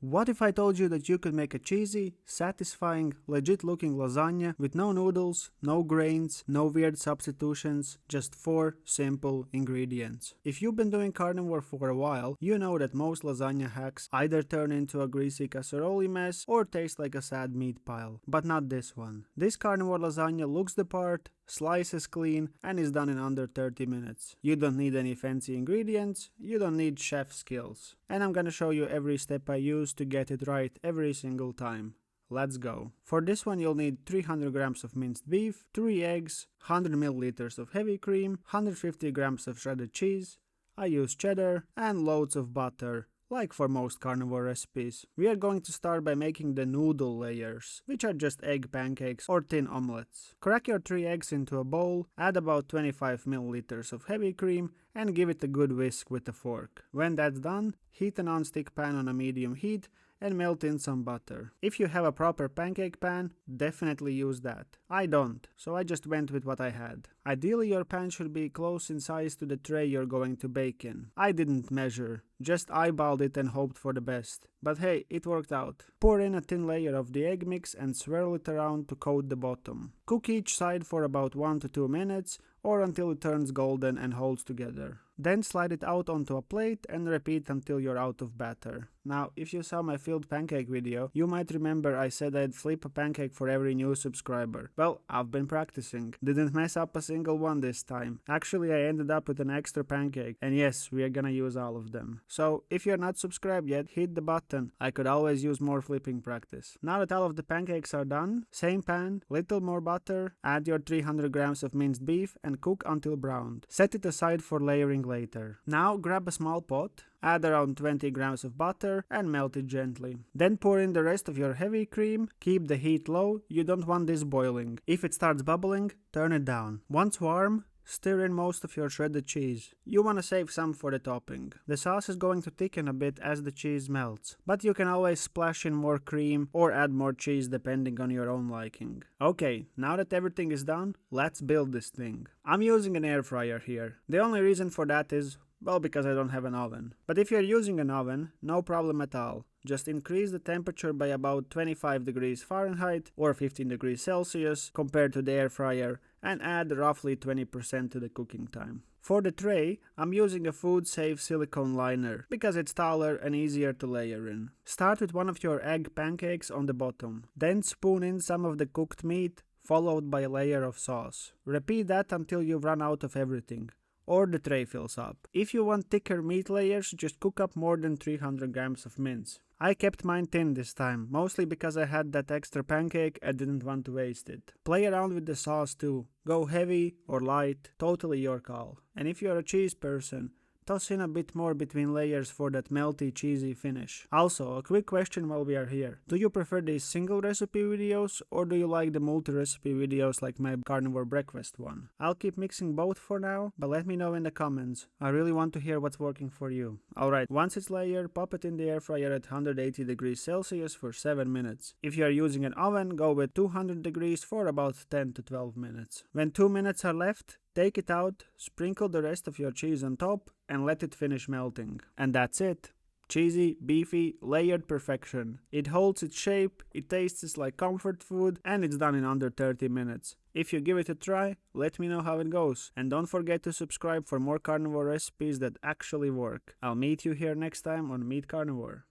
What if I told you that you could make a cheesy, satisfying, legit looking lasagna with no noodles, no grains, no weird substitutions, just 4 simple ingredients? If you've been doing carnivore for a while, you know that most lasagna hacks either turn into a greasy casserole mess or taste like a sad meat pile. But not this one. This carnivore lasagna looks the part, slices clean, and is done in under 30 minutes. You don't need any fancy ingredients, you don't need chef skills. And I'm gonna show you every step I use to get it right every single time. Let's go. For this one you'll need 300 grams of minced beef, 3 eggs, 100 milliliters of heavy cream, 150 grams of shredded cheese, I use cheddar, and loads of butter, like for most carnivore recipes. We are going to start by making the noodle layers, which are just egg pancakes or thin omelets. Crack your 3 eggs into a bowl, add about 25 milliliters of heavy cream, and give it a good whisk with a fork. When that's done, heat a non-stick pan on a medium heat and melt in some butter. If you have a proper pancake pan, definitely use that. I don't, so I just went with what I had. Ideally your pan should be close in size to the tray you're going to bake in. I didn't measure, just eyeballed it and hoped for the best. But hey, it worked out. Pour in a thin layer of the egg mix and swirl it around to coat the bottom. Cook each side for about 1 to 2 minutes or until it turns golden and holds together. Then slide it out onto a plate and repeat until you're out of batter. Now, if you saw my failed pancake video, you might remember I said I'd flip a pancake for every new subscriber. Well, I've been practicing. Didn't mess up a single one this time. Actually, I ended up with an extra pancake, and yes, we are gonna use all of them. So, if you're not subscribed yet, hit the button. I could always use more flipping practice. Now that all of the pancakes are done, same pan, little more butter, add your 300 grams of minced beef and cook until browned. Set it aside for layering later. Now grab a small pot, add around 20 grams of butter and melt it gently. Then pour in the rest of your heavy cream, keep the heat low, you don't want this boiling. If it starts bubbling, turn it down. Once warm, stir in most of your shredded cheese. You want to save some for the topping. The sauce is going to thicken a bit as the cheese melts, but you can always splash in more cream or add more cheese depending on your own liking. Okay, now that everything is done, let's build this thing. I'm using an air fryer here. The only reason for that is, well, because I don't have an oven. But if you're using an oven, no problem at all. Just increase the temperature by about 25 degrees Fahrenheit or 15 degrees Celsius compared to the air fryer and add roughly 20% to the cooking time. For the tray, I'm using a food-safe silicone liner because it's taller and easier to layer in. Start with one of your egg pancakes on the bottom. Then spoon in some of the cooked meat, followed by a layer of sauce. Repeat that until you've run out of everything, or the tray fills up. If you want thicker meat layers, just cook up more than 300 grams of mince. I kept mine thin this time, mostly because I had that extra pancake and didn't want to waste it. Play around with the sauce too. Go heavy or light, totally your call. And if you're a cheese person, toss in a bit more between layers for that melty, cheesy finish. Also, a quick question while we are here. Do you prefer these single recipe videos or do you like the multi-recipe videos like my carnivore breakfast one? I'll keep mixing both for now, but let me know in the comments. I really want to hear what's working for you. Alright, once it's layered, pop it in the air fryer at 180 degrees Celsius for 7 minutes. If you are using an oven, go with 200 degrees for about 10 to 12 minutes. When 2 minutes are left, take it out, sprinkle the rest of your cheese on top, and let it finish melting. And that's it. Cheesy, beefy, layered perfection. It holds its shape, it tastes like comfort food, and it's done in under 30 minutes. If you give it a try, let me know how it goes. And don't forget to subscribe for more carnivore recipes that actually work. I'll meet you here next time on Meat Carnivore.